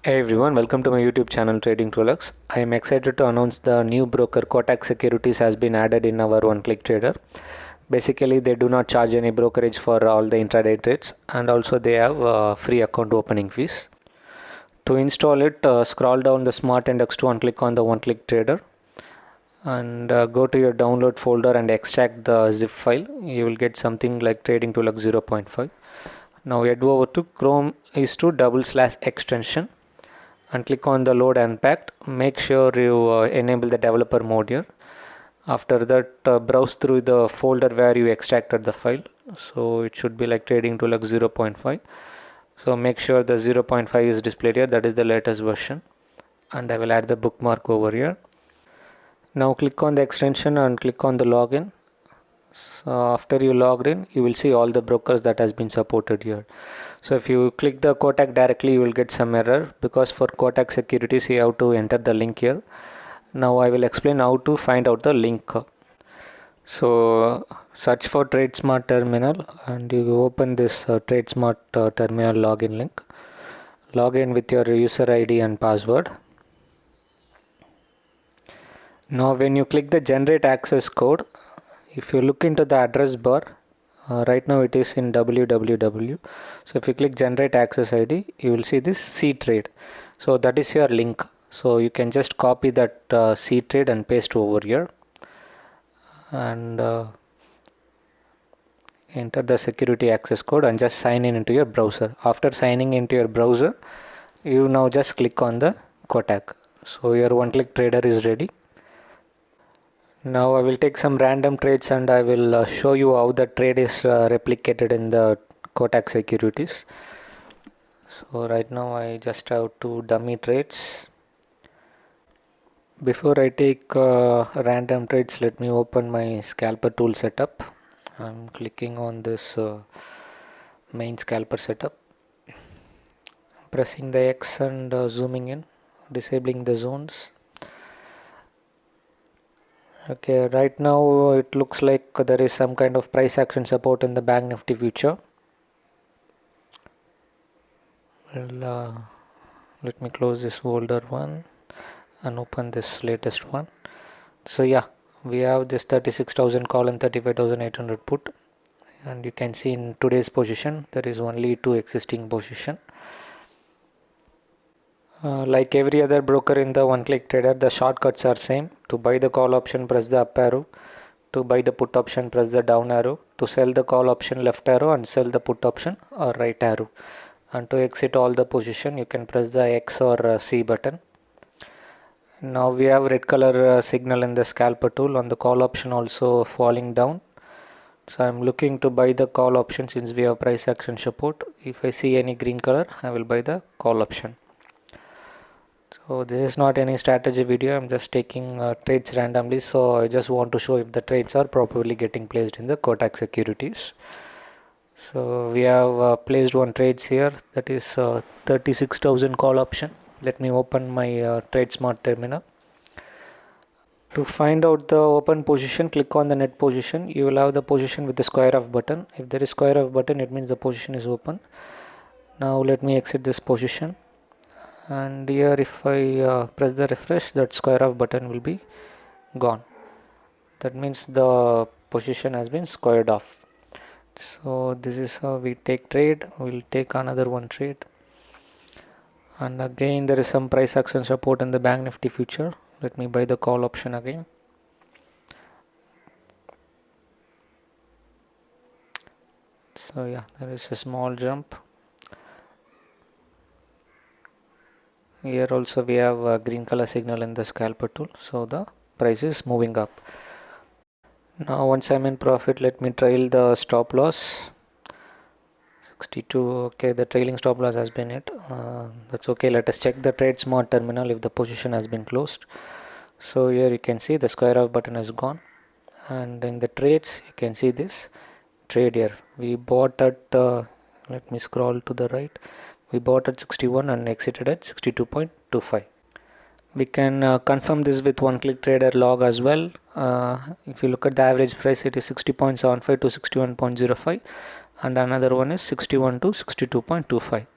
Hey everyone, welcome to my YouTube channel Trading 2Lux. I am excited to announce the new broker Kotak Securities has been added in our one-click trader. Basically, they do not charge any brokerage for all the intraday trades, and also they have free account opening fees. To install it, scroll down the Smart Index to click on the one-click trader and go to your download folder and extract the zip file. You will get something like Trading 2Lux 0.5. Now head over to Chrome is to / extension and click on the load unpacked. Make sure you enable the developer mode here. After that, browse through the folder where you extracted the file. So it should be like Trading 2Lux 0.5. So make sure the 0.5 is displayed here, that is the latest version, and I will add the bookmark over here. Now click on the extension and click on the login. So after you logged in, you will see all the brokers that has been supported here. So if you click the Kotak directly, you will get some error because for Kotak Securities you have to enter the link here. Now I will explain how to find out the link. So search for TradeSmart terminal and you open this TradeSmart terminal login link. Log in with your user ID and password. Now when you click the generate access code, if you look into the address bar, right now it is in www. So if you click generate access ID, you will see this C trade. So that is your link. So you can just copy that C trade and paste over here and enter the security access code and just sign in into your browser. After signing into your browser, you now just click on the Kotak. So your one-click trader is ready. Now I will take some random trades and I will show you how the trade is replicated in the Kotak Securities. So right now I just have two dummy trades. Before I take random trades, let me open my scalper tool setup. I'm clicking on this main scalper setup, pressing the X and zooming in, disabling the zones. Okay, right now it looks like there is some kind of price action support in the Bank Nifty future. Well, let me close this older one and open this latest one. So yeah, we have this 36,000 call and 35,800 put, and you can see in today's position there is only two existing position. Like every other broker in the one-click trader, the shortcuts are same. To buy the call option, press the up arrow. To buy the put option, press the down arrow. To sell the call option, left arrow, and sell the put option or right arrow. And to exit all the position, you can press the X or C button. Now we have red color signal in the scalper tool on the call option also falling down. So I'm looking to buy the call option since we have price action support. If I see any green color, I will buy the call option. So this is not any strategy video, I'm just taking trades randomly, so I just want to show if the trades are properly getting placed in the Kotak Securities. So we have placed one trades here, that is 36,000 call option. Let me open my TradeSmart terminal. To find out the open position, click on the net position. You will have the position with the square off button. If there is square off button, it means the position is open. Now let me exit this position. And here if I press the refresh, that square off button will be gone. That means the position has been squared off. So this is how we take trade. We'll take another one trade, and again there is some price action support in the Bank Nifty future. Let me buy the call option again. So yeah, there is a small jump. Here also we have a green color signal in the scalper tool, so the price is moving up. Now once I'm in profit, let me trail the stop loss 62. Okay, the trailing stop loss has been hit. That's okay. Let us check the TradeSmart terminal if the position has been closed. So here you can see the square off button has gone, and in the trades you can see this trade here. We bought at let me scroll to the right. We bought at 61 and exited at 62.25. We can confirm this with one-click trader log as well. If you look at the average price, it is 60.75 to 61.05, and another one is 61 to 62.25.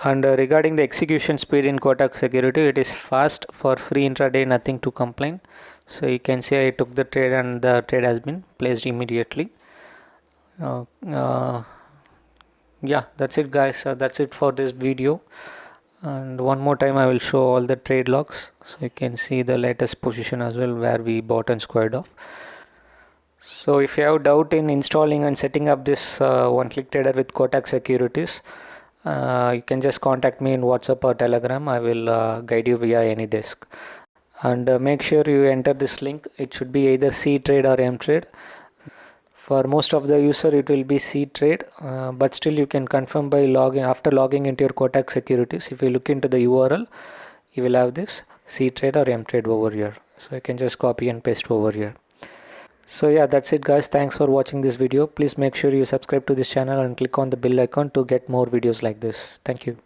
And regarding the execution speed in Kotak Security, it is fast for free intraday, nothing to complain. So you can see I took the trade and the trade has been placed immediately. Yeah, that's it guys, that's it for this video. And one more time I will show all the trade logs so you can see the latest position as well where we bought and squared off. So if you have doubt in installing and setting up this one-click trader with Kotak Securities, you can just contact me in WhatsApp or Telegram. I will guide you via any desk. And make sure you enter this link. It should be either C trade or M trade. For most of the user it will be C trade, but still you can confirm by logging after logging into your Kotak Securities. If you look into the URL, you will have this C trade or M trade over here. So you can just copy and paste over here. So yeah, that's it guys. Thanks for watching this video. Please make sure you subscribe to this channel and click on the bell icon to get more videos like this. Thank you.